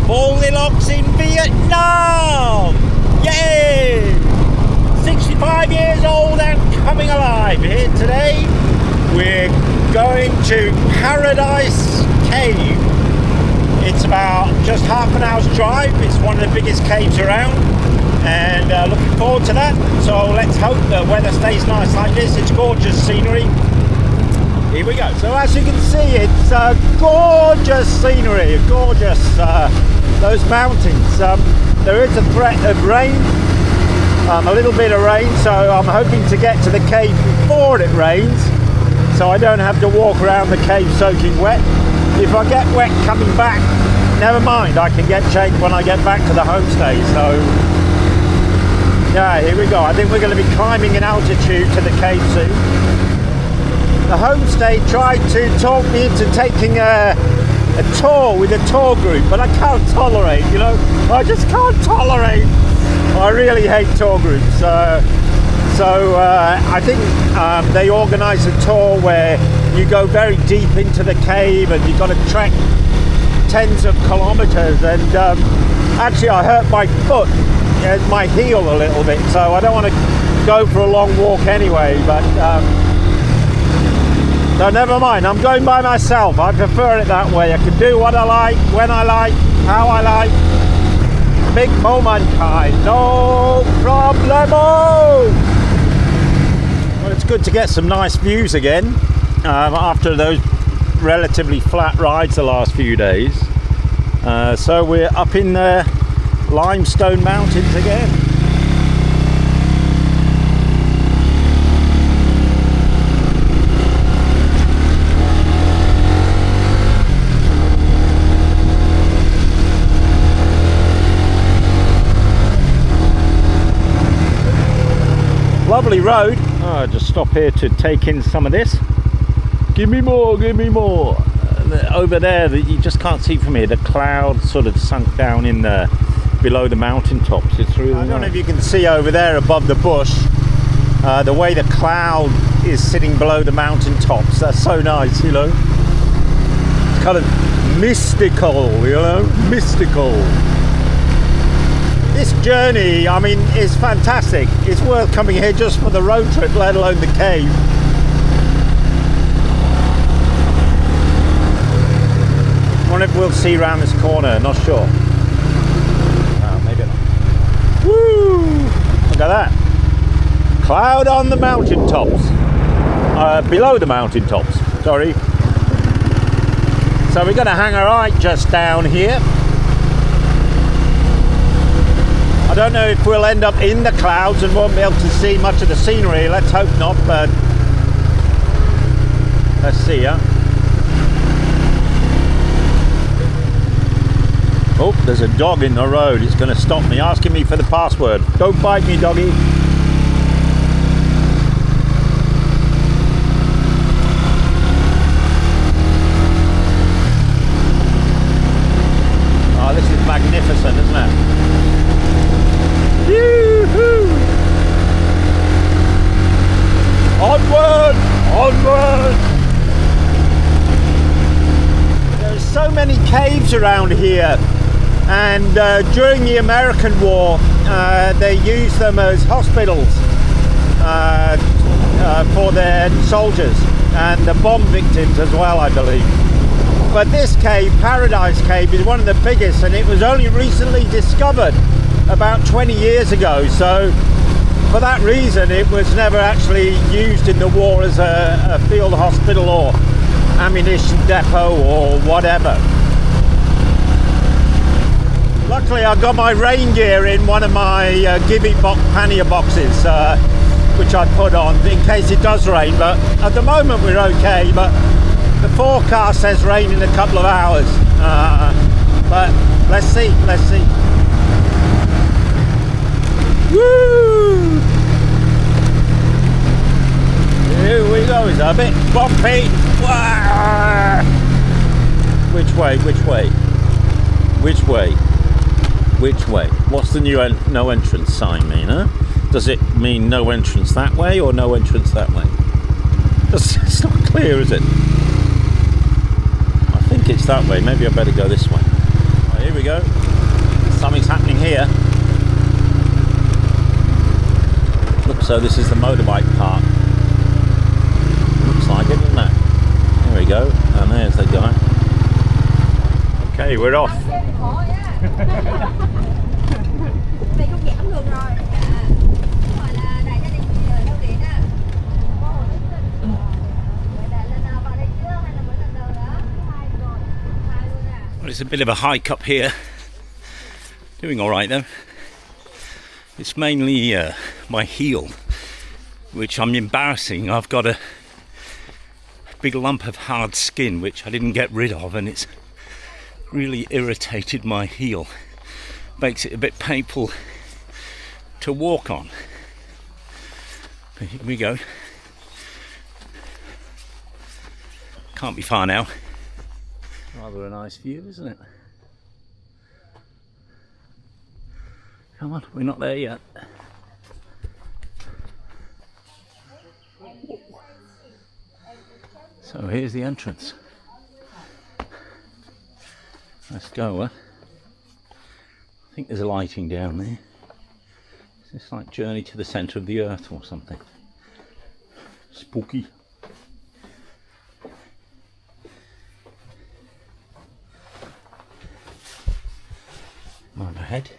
Goldilocks in Vietnam! Yay! 65 years old and coming alive here today. We're going to Paradise Cave. It's about just half an hour's drive. It's one of the biggest caves around, and looking forward to that. So let's hope the weather stays nice like this. It's gorgeous scenery. Here we go. So as you can see, it's gorgeous scenery, gorgeous, those mountains. There is a threat of rain, a little bit of rain, so I'm hoping to get to the cave before it rains, so I don't have to walk around the cave soaking wet. If I get wet coming back, never mind, I can get changed when I get back to the homestay. So yeah, here we go. I think we're going to be climbing in altitude to the cave soon. The homestay tried to talk me into taking a tour with a tour group, but I can't tolerate, I just can't tolerate. I really hate tour groups. So I think they organise a tour where you go very deep into the cave and you've got to trek tens of kilometres. And actually I hurt my foot, my heel a little bit, so I don't want to go for a long walk anyway, but so never mind, I'm going by myself. I prefer it that way. I can do what I like, when I like, how I like. Big moment kind, no problemo. Well, it's good to get some nice views again after those relatively flat rides the last few days. So we're up in the limestone mountains again. Lovely road. Oh, just stop here to take in some of this. Give me more, give me more. Over there, you just can't see from here. The clouds sort of sunk down in the below the mountain tops. It's really I don't know if you can see over there above the bush, the way the cloud is sitting below the mountain tops. That's so nice, It's kind of mystical, mystical. This journey, is fantastic. It's worth coming here just for the road trip, let alone the cave. I wonder if we'll see around this corner, not sure. Maybe not. Woo! Look at that. Cloud on the mountain tops. Below the mountain tops, sorry. So we're going to hang a right just down here. I don't know if we'll end up in the clouds and won't be able to see much of the scenery. Let's hope not, but let's see, huh? Oh, there's a dog in the road. It's going to stop me, asking me for the password. Don't bite me, doggy. Oh, this is magnificent, isn't it? Yoo-hoo! Onward! Onward! There's so many caves around here, and during the American War they used them as hospitals for their soldiers and the bomb victims as well, I believe. But this cave, Paradise Cave, is one of the biggest, and it was only recently discovered about 20 years ago, so for that reason it was never actually used in the war as a field hospital or ammunition depot or whatever. Luckily I got my rain gear in one of my pannier boxes, which I put on in case it does rain, but at the moment we're okay. But the forecast says rain in a couple of hours, but let's see. Woo! Here we go. It's a bit bumpy. Wah! Which way? What's the new no entrance sign mean, huh? Does it mean no entrance that way or no entrance that way? It's not clear, is it? I think it's that way. Maybe I better go this way. Right, here we go. here. Looks so this is the motorbike park. Looks like it, doesn't it? There we go, and there's the guy. Okay, we're off. Well, it's a bit of a hike up here. Doing all right though. It's mainly my heel, which I'm embarrassing. I've got a big lump of hard skin which I didn't get rid of, and it's really irritated my heel. Makes it a bit painful to walk on. But here we go. Can't be far now. Rather a nice view, isn't it? Come on, we're not there yet. So here's the entrance. Let's go. I think there's a lighting down there. Is this like Journey to the Centre of the Earth or something? Spooky. On ahead.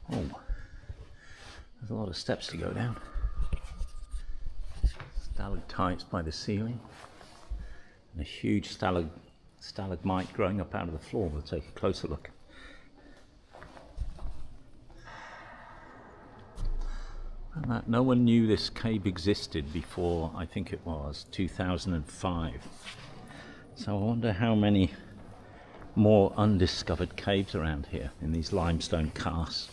Oh, there's a lot of steps to go down. Stalactites by the ceiling, and a huge stalagmite growing up out of the floor. We'll take a closer look. And that no one knew this cave existed before, I think it was 2005. So I wonder how many more undiscovered caves around here in these limestone casts.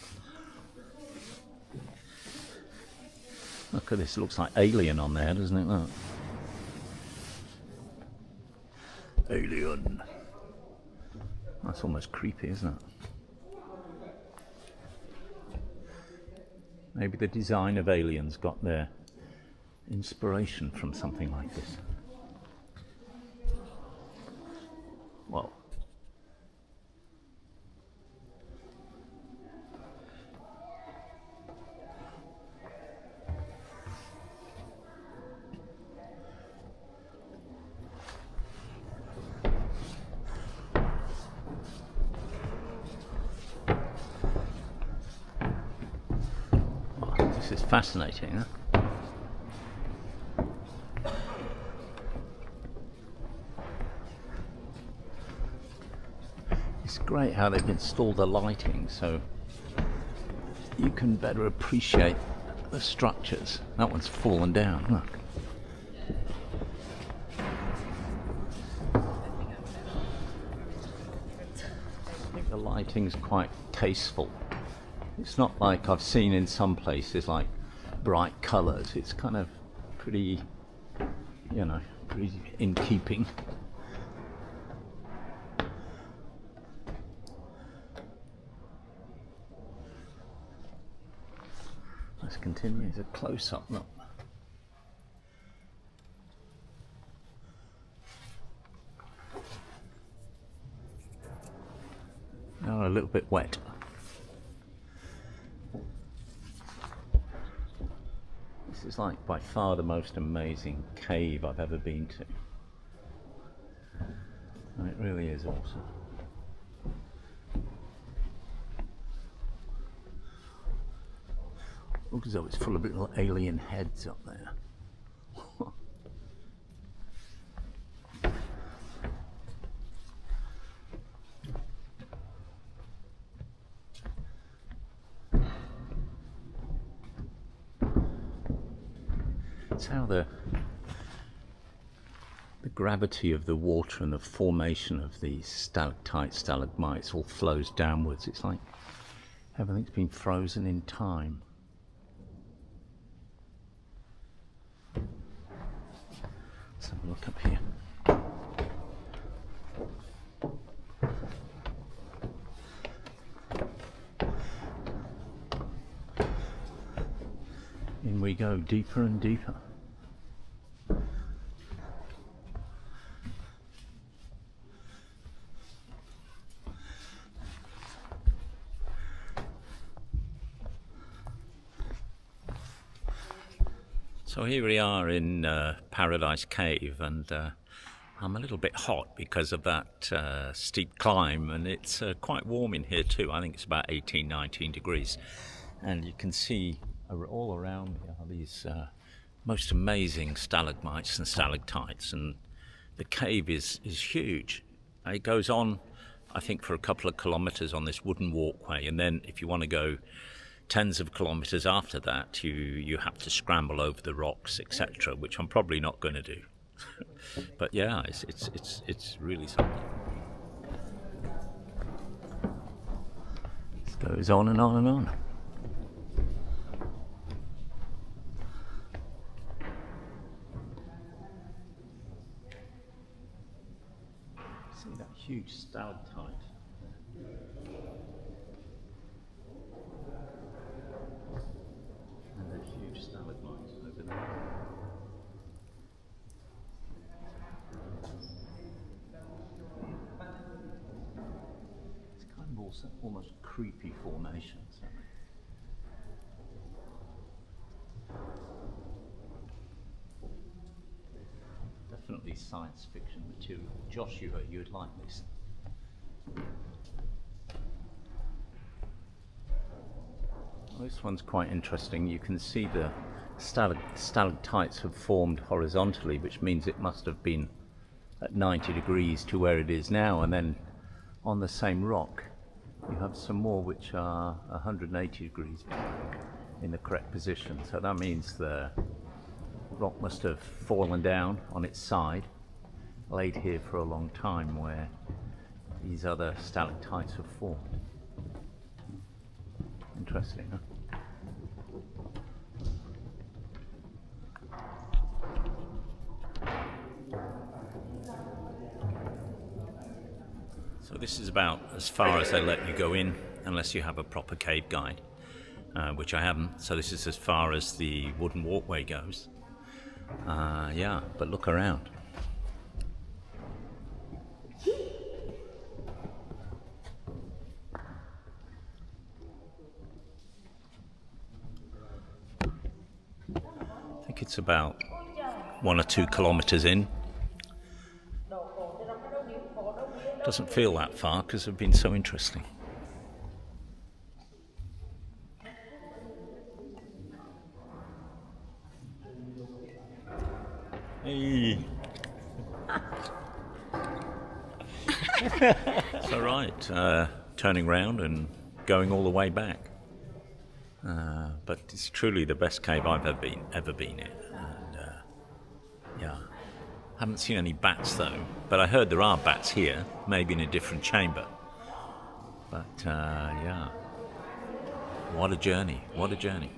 Look at this, it looks like Alien on there, doesn't it? Look. Alien. That's almost creepy, isn't it? Maybe the design of Aliens got their inspiration from something like this. Whoa. This is fascinating, huh? It's great how they've installed the lighting so you can better appreciate the structures. That one's fallen down, look. I think the lighting's quite tasteful. It's not like I've seen in some places like bright colours. It's kind of pretty, you know, pretty in keeping. Let's continue. It's a close-up look. Now a little bit wet. This is like by far the most amazing cave I've ever been to. And it really is awesome. Looks as though it's full of little alien heads up there. It's how the gravity of the water and the formation of these stalactites, stalagmites all flows downwards. It's like everything's been frozen in time. Let's have a look up here. In we go, deeper and deeper. So here we are in Paradise Cave, and I'm a little bit hot because of that steep climb, and it's quite warm in here too. I think it's about 18, 19 degrees. And you can see all around me are these most amazing stalagmites and stalactites, and the cave is huge. It goes on, I think, for a couple of kilometers on this wooden walkway, and then if you want to go tens of kilometers after that, you have to scramble over the rocks, etc., which I'm probably not going to do. But yeah, it's really something. This goes on and on and on. See that huge stalactite? And the huge stalagmites over there. It's kind of also almost creepy formations, aren't they? Definitely science fiction material. Joshua, you'd like this. Well, this one's quite interesting. You can see the stalactites have formed horizontally, which means it must have been at 90 degrees to where it is now, and then on the same rock you have some more which are 180 degrees in the correct position. So that means the rock must have fallen down on its side, laid here for a long time, where these other stalactites have formed. Interesting, huh? So this is about as far as they let you go in, unless you have a proper cave guide, which I haven't. So this is as far as the wooden walkway goes. Yeah, but look around. I think it's about 1 or 2 kilometers in. Doesn't feel that far because they've been so interesting. Hey. It's all right. Turning round and going all the way back. But it's truly the best cave I've ever been in. And yeah, haven't seen any bats though. But I heard there are bats here, maybe in a different chamber. But yeah, what a journey! What a journey!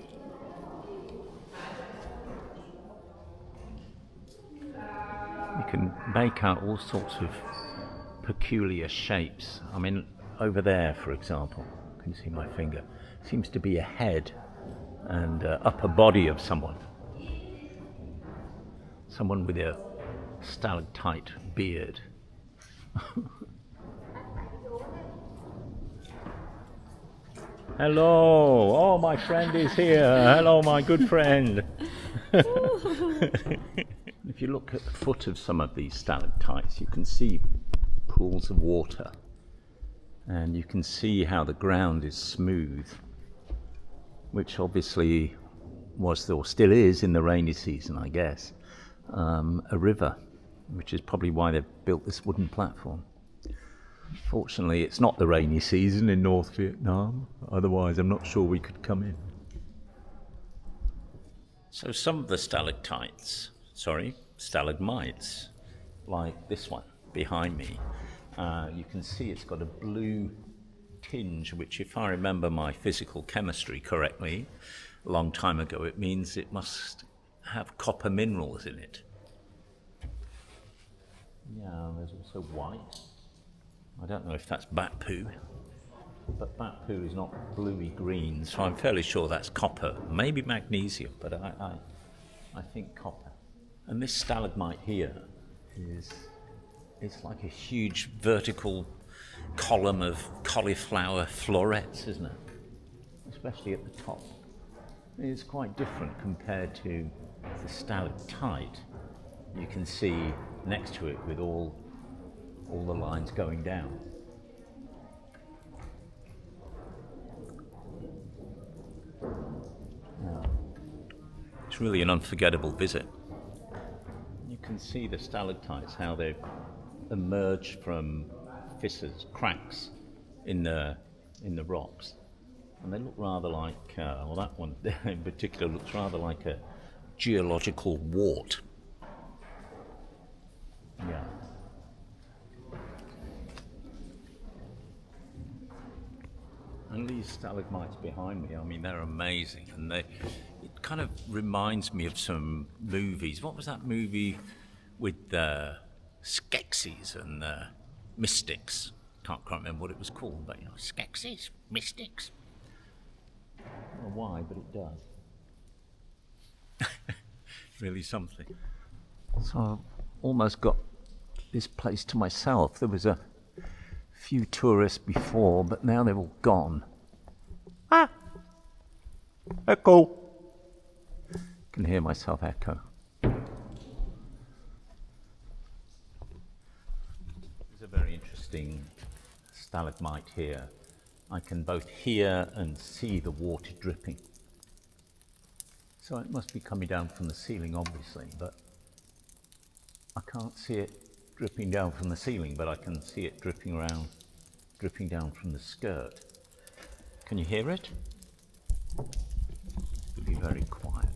You can make out all sorts of peculiar shapes. I mean, over there, for example, you can see my finger. Seems to be a head and upper body of someone. Someone with a stalactite beard. Hello! Oh, my friend is here. Hello, my good friend. If you look at the foot of some of these stalactites, you can see pools of water, and you can see how the ground is smooth, which obviously was, or still is in the rainy season, I guess, a river, which is probably why they've built this wooden platform. Fortunately, it's not the rainy season in North Vietnam, otherwise I'm not sure we could come in. So some of the stalagmites, like this one behind me, you can see it's got a blue tinge, which, if I remember my physical chemistry correctly, a long time ago, it means it must have copper minerals in it. Yeah, there's also white. I don't know if that's bat poo. but that poo is not bluey green, so I'm fairly sure that's copper, maybe magnesium, but I think copper. And this stalagmite here it's like a huge vertical column of cauliflower florets, isn't it? Especially at the top. It's quite different compared to the stalactite. You can see next to it with all the lines going down. It's really an unforgettable visit. You can see the stalactites, how they've emerged from fissures, cracks in the rocks, and they look rather like, well, that one in particular looks rather like a geological wart. Yeah. And these stalagmites behind me, I mean, they're amazing, and it kind of reminds me of some movies. What was that movie with Skeksis and Mystics? Can't remember what it was called, but Skeksis, Mystics. I don't know why, but it does. Really something. So I've almost got this place to myself. There was a few tourists before, but now they're all gone. Ah! Echo! I can hear myself echo. There's a very interesting stalagmite here. I can both hear and see the water dripping. So it must be coming down from the ceiling, obviously, but I can't see it dripping down from the ceiling, but I can see it dripping down from the skirt. Can you hear it? It'll be very quiet.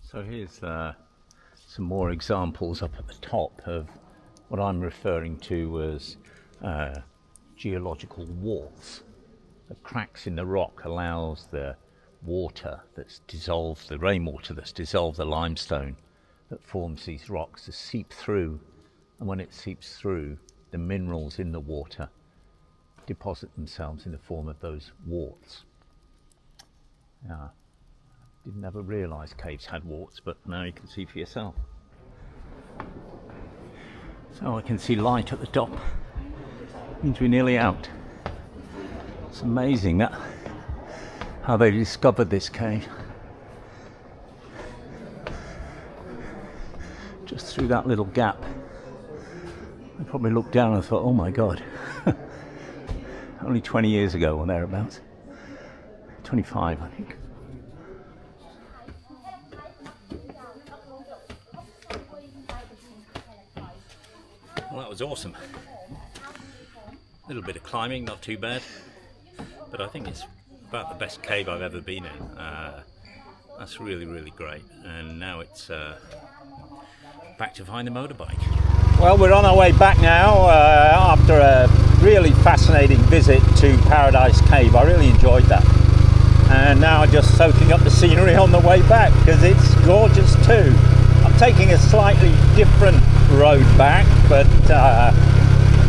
So here's some more examples up at the top of what I'm referring to as geological warts. The cracks in the rock allows the water that's dissolved, the rainwater that's dissolved the limestone that forms these rocks, to seep through, and when it seeps through, the minerals in the water deposit themselves in the form of those warts. Didn't ever realise caves had warts, but now you can see for yourself. So I can see light at the top. Means we're nearly out. It's amazing that how they discovered this cave. Just through that little gap. I probably looked down and thought, oh my God. Only 20 years ago or thereabouts. 25, I think. Well, that was awesome. A little bit of climbing, not too bad, but I think it's about the best cave I've ever been in. That's really, really great. And now it's back to find the motorbike. Well, we're on our way back now after a really fascinating visit to Paradise Cave. I really enjoyed that. And now I'm just soaking up the scenery on the way back because it's gorgeous too. I'm taking a slightly different road back, but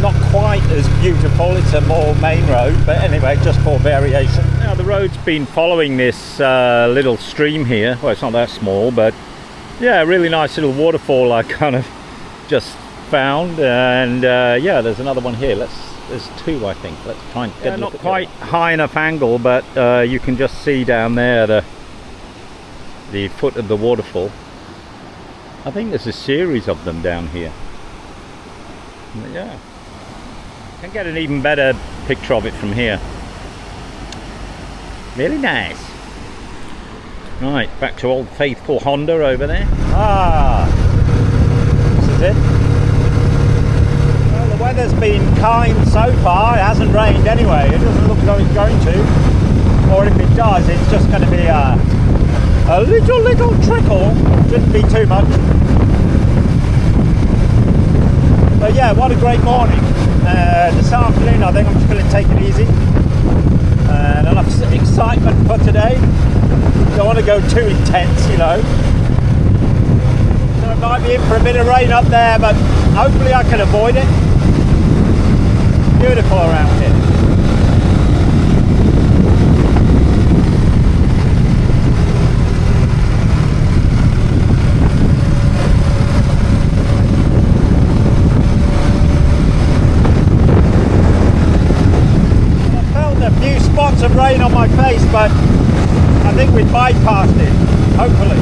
not quite as beautiful. It's a more main road, but anyway, just for variation. Now the road's been following this little stream here. Well, it's not that small, but yeah, a really nice little waterfall I kind of just found, and yeah, there's another one here. There's two, I think. Let's try and get a look. Not quite high enough angle, but you can just see down there the foot of the waterfall. I think there's a series of them down here. But yeah, can get an even better picture of it from here. Really nice. Right, back to old faithful Honda over there. This is it. Well, the weather's been kind so far. It hasn't rained anyway. It doesn't look like it's going to. Or if it does, it's just going to be a little trickle. Shouldn't be too much. But yeah, what a great morning. This afternoon I think I'm just going to take it easy. And enough excitement for today. Don't want to go too intense, you know. So it might be in for a bit of rain up there, but hopefully I can avoid it. Beautiful around here. Spots of rain on my face, but I think we bypassed it, hopefully.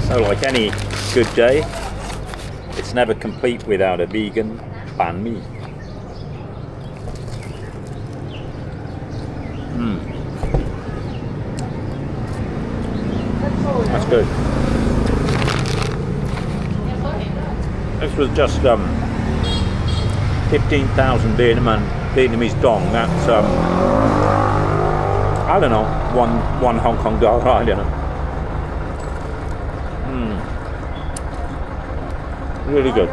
So like any good day, it's never complete without a vegan banh mi. That's good. This was just 15,000 Vietnamese dong. That's I don't know, one Hong Kong dollar. I don't know. Really good.